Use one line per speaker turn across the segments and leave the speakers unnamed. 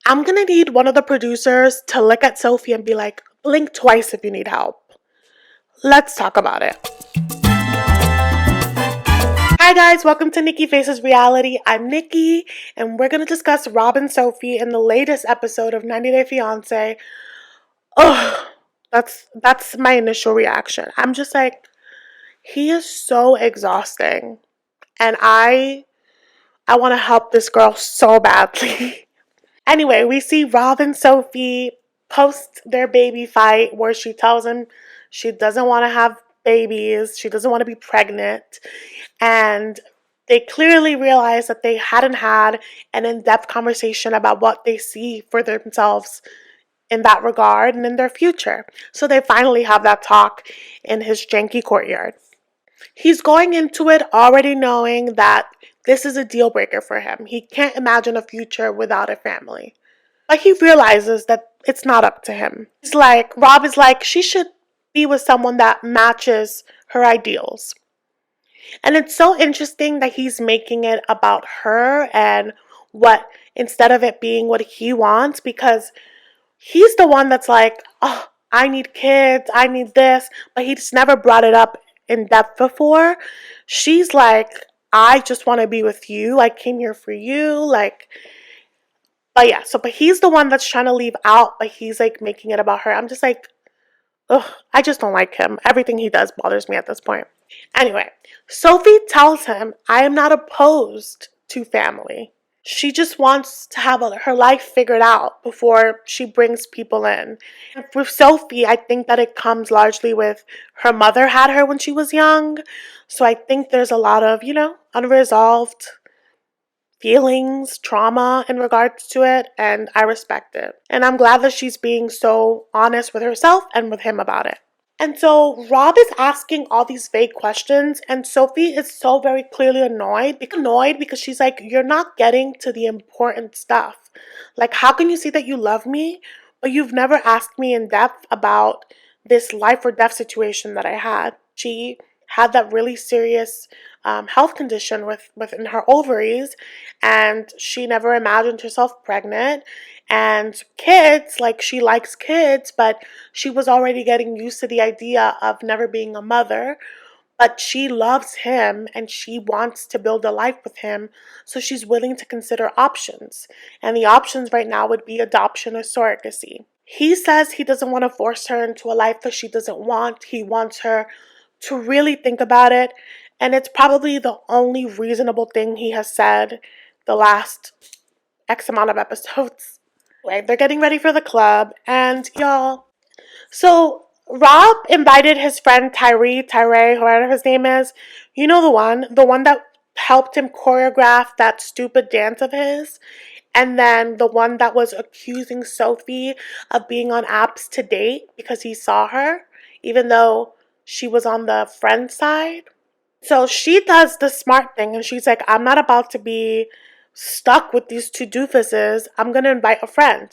I'm gonna need one of the producers to look at Sophie and be like, blink twice if you need help. Let's talk about it. Hi guys, welcome to Nikki Faces Reality. I'm Nikki, and we're gonna discuss Rob and Sophie in the latest episode of 90 Day Fiance. Oh, that's my initial reaction. I'm just like, he is so exhausting, and I want to help this girl so badly. Anyway, we see Rob and Sophie post their baby fight where she tells him she doesn't want to have babies, she doesn't want to be pregnant, and they clearly realized that they hadn't had an in-depth conversation about what they see for themselves in that regard and in their future. So they finally have that talk in his janky courtyard. He's going into it already knowing that this is a deal breaker for him. He can't imagine a future without a family. But he realizes that it's not up to him. Rob is like, she should be with someone that matches her ideals. And it's so interesting that he's making it about her and what, instead of it being what he wants, because he's the one that's like, oh, I need kids, I need this, but he's never brought it up in depth before. She's like, I just want to be with you. I came here for you. But he's the one that's trying to leave out, but he's like making it about her. I'm just like, ugh, I just don't like him. Everything he does bothers me at this point. Anyway, Sophie tells him, I am not opposed to family. She just wants to have her life figured out before she brings people in. And with Sophie, I think that it comes largely with her mother had her when she was young. So I think there's a lot of, unresolved feelings, trauma in regards to it, and I respect it. And I'm glad that she's being so honest with herself and with him about it. And so Rob is asking all these vague questions, and Sophie is so very clearly annoyed because she's like, you're not getting to the important stuff. Like, how can you say that you love me, but you've never asked me in depth about this life or death situation that I had? She had that really serious health condition within her ovaries, and she never imagined herself pregnant. And kids, like, she likes kids, but she was already getting used to the idea of never being a mother. But she loves him and she wants to build a life with him, so she's willing to consider options. And the options right now would be adoption or surrogacy. He says he doesn't want to force her into a life that she doesn't want. He wants her to really think about it. And it's probably the only reasonable thing he has said the last X amount of episodes. Anyway, they're getting ready for the club, and y'all. So Rob invited his friend Tyree, whoever his name is. You know the one that helped him choreograph that stupid dance of his, and then the one that was accusing Sophie of being on apps to date because he saw her, even though she was on the friend side. So she does the smart thing and she's like, I'm not about to be stuck with these two doofuses. I'm going to invite a friend.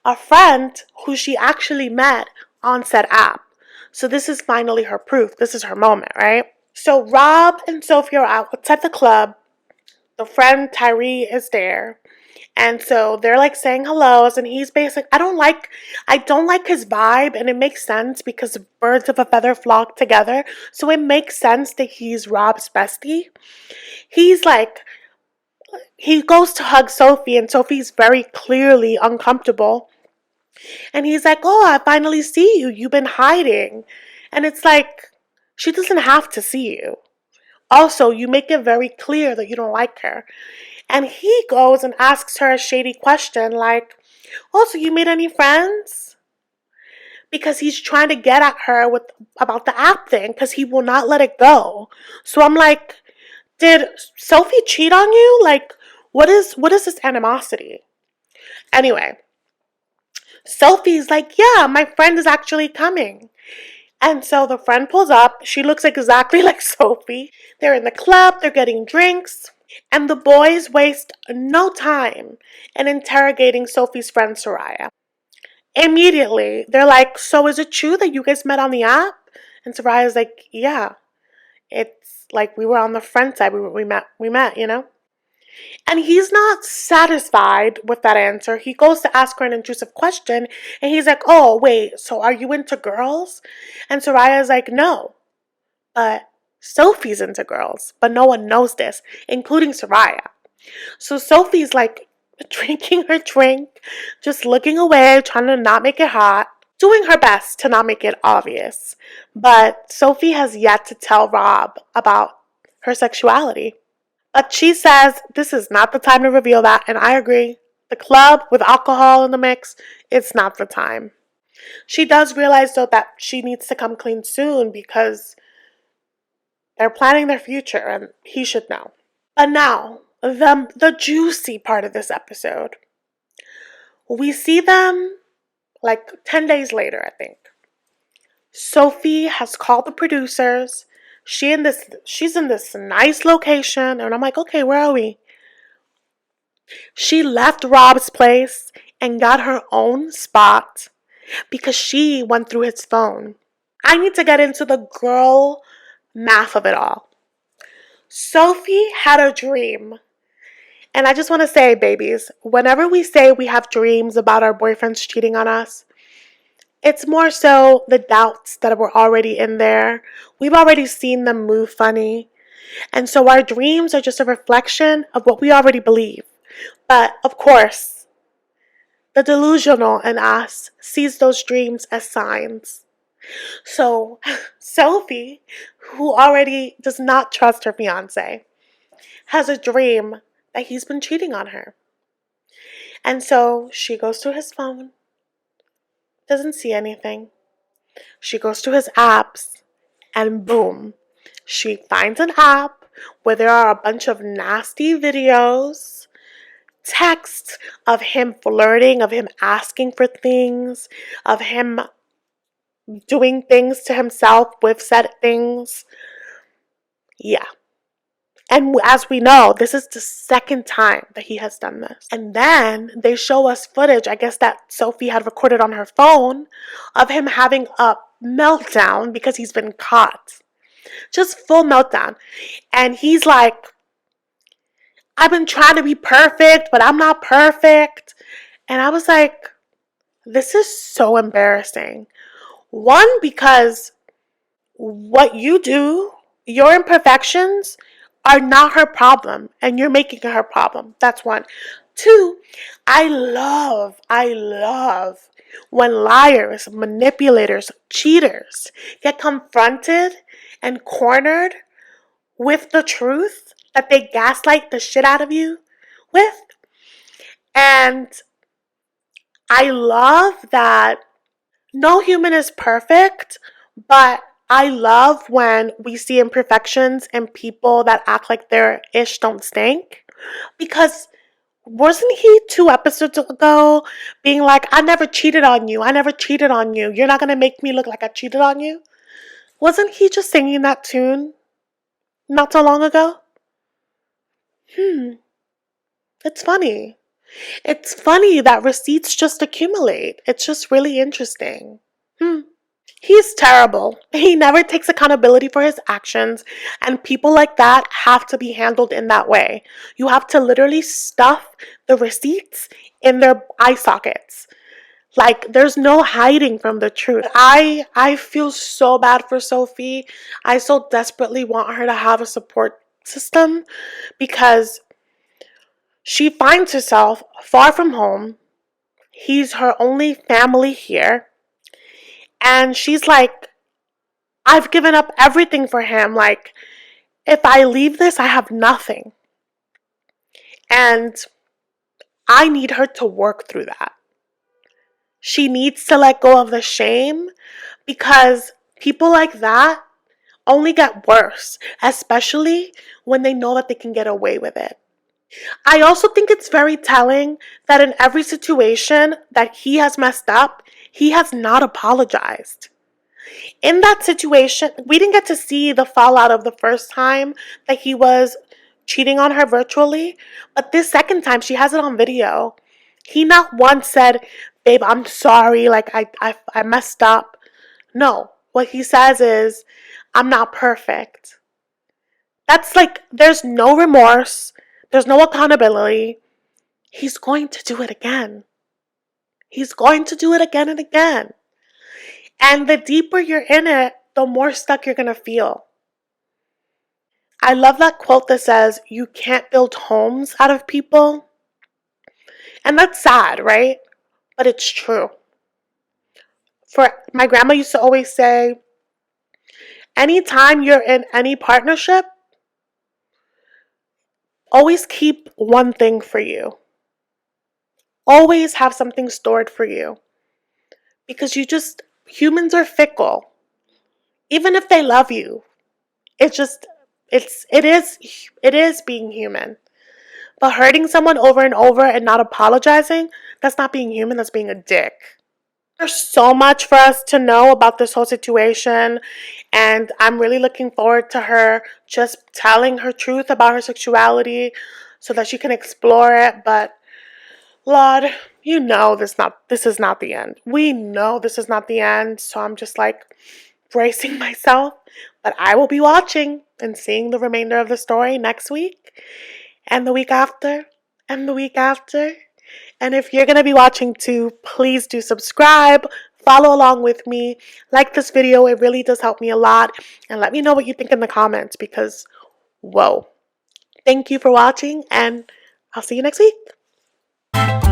A friend who she actually met on said app. So this is finally her proof. This is her moment, right? So Rob and Sophie are outside the club. The friend Tyree is there. And so they're like saying hellos, and he's basically, I don't like his vibe, and it makes sense because birds of a feather flock together. So it makes sense that he's Rob's bestie. He's like, he goes to hug Sophie, and Sophie's very clearly uncomfortable. And he's like, oh, I finally see you. You've been hiding. And it's like, she doesn't have to see you. Also, you make it very clear that you don't like her. And he goes and asks her a shady question like, oh, so you made any friends? Because he's trying to get at her about the app thing because he will not let it go. So I'm like, did Sophie cheat on you? Like, what is this animosity? Anyway, Sophie's like, yeah, my friend is actually coming. And so the friend pulls up. She looks exactly like Sophie. They're in the club, they're getting drinks. And the boys waste no time in interrogating Sophie's friend Soraya. Immediately, they're like, so is it true that you guys met on the app? And Soraya's like, yeah. It's like we were on the friend side. We met, you know? And he's not satisfied with that answer. He goes to ask her an intrusive question, and he's like, oh, wait, so are you into girls? And Soraya's like, no, but Sophie's into girls, but no one knows this, including Soraya. So Sophie's like drinking her drink, just looking away, trying to not make it hot, doing her best to not make it obvious. But Sophie has yet to tell Rob about her sexuality. But she says this is not the time to reveal that, and I agree. The club with alcohol in the mix, it's not the time. She does realize, though, that she needs to come clean soon because they're planning their future and he should know. But now, the juicy part of this episode. We see them like 10 days later, I think. Sophie has called the producers. She's in this nice location, and I'm like, okay, where are we? She left Rob's place and got her own spot because she went through his phone. I need to get into the girl math of it all. Sophie had a dream. And I just want to say, babies, whenever we say we have dreams about our boyfriends cheating on us, it's more so the doubts that were already in there. We've already seen them move funny. And so our dreams are just a reflection of what we already believe. But of course, the delusional in us sees those dreams as signs. So Sophie, who already does not trust her fiance, has a dream that he's been cheating on her. And so she goes to his phone, doesn't see anything. She goes to his apps, and boom, she finds an app where there are a bunch of nasty videos, texts of him flirting, of him asking for things, of him doing things to himself with said things. Yeah. And as we know, this is the second time that he has done this. And then they show us footage, I guess that Sophie had recorded on her phone, of him having a meltdown because he's been caught. Just full meltdown. And he's like, I've been trying to be perfect, but I'm not perfect. And I was like, this is so embarrassing. One, because what you do, your imperfections, are not her problem, and you're making it her problem. That's one. Two, I love when liars, manipulators, cheaters get confronted and cornered with the truth that they gaslight the shit out of you with. And I love that no human is perfect, but I love when we see imperfections in people that act like their ish don't stink. Because wasn't he 2 episodes ago being like, I never cheated on you. I never cheated on you. You're not going to make me look like I cheated on you? Wasn't he just singing that tune not so long ago? It's funny. It's funny that receipts just accumulate. It's just really interesting. He's terrible. He never takes accountability for his actions, and people like that have to be handled in that way. You have to literally stuff the receipts in their eye sockets. Like, there's no hiding from the truth. I feel so bad for Sophie. I so desperately want her to have a support system because she finds herself far from home. He's her only family here. And she's like, I've given up everything for him. Like, if I leave this, I have nothing. And I need her to work through that. She needs to let go of the shame because people like that only get worse, especially when they know that they can get away with it. I also think it's very telling that in every situation that he has messed up, he has not apologized. In that situation, we didn't get to see the fallout of the first time that he was cheating on her virtually, but this second time, she has it on video. He not once said, babe, I'm sorry, like I messed up. No, what he says is, I'm not perfect. That's like, there's no remorse. There's no accountability. He's going to do it again. He's going to do it again and again. And the deeper you're in it, the more stuck you're going to feel. I love that quote that says, you can't build homes out of people. And that's sad, right? But it's true. My grandma used to always say, anytime you're in any partnership, always keep one thing for you. Always have something stored for you. Because humans are fickle. Even if they love you, it is being human. But hurting someone over and over and not apologizing, that's not being human, that's being a dick. There's so much for us to know about this whole situation, and I'm really looking forward to her just telling her truth about her sexuality so that she can explore it. But Lord, you know this is not the end. We know this is not the end, so I'm just like bracing myself. But I will be watching and seeing the remainder of the story next week, and the week after, and the week after. And if you're going to be watching too, please do subscribe, follow along with me, like this video. It really does help me a lot. And let me know what you think in the comments because, whoa. Thank you for watching, and I'll see you next week.